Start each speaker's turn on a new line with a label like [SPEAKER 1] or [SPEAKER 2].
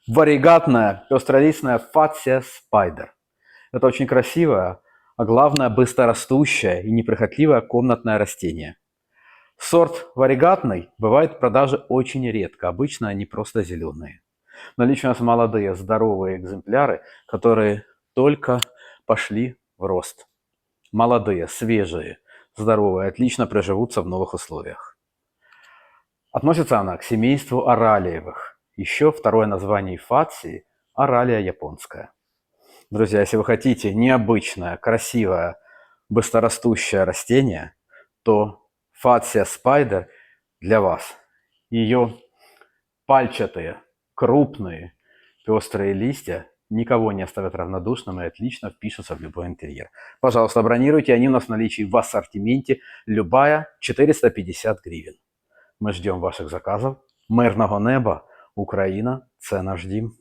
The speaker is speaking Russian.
[SPEAKER 1] Варигатная пестролистная фация спайдер. Это очень красивое, а главное быстрорастущее и неприхотливое комнатное растение. Сорт варигатный бывает в продаже очень редко, обычно они просто зеленые. Но лично у нас молодые здоровые экземпляры, которые только пошли в рост. Молодые, свежие, здоровые, отлично приживутся в новых условиях. Относится она к семейству оралиевых. Еще второе название фации – оралия японская. Друзья, если вы хотите необычное, красивое, быстрорастущее растение, то фация спайдер для вас. Ее пальчатые, крупные, пестрые листья никого не оставят равнодушным и отлично впишутся в любой интерьер. Пожалуйста, бронируйте, они у нас в наличии в ассортименте. Любая 450 гривен. Ми ждемо ваших заказів. Мирного неба, Україна, це наш дім.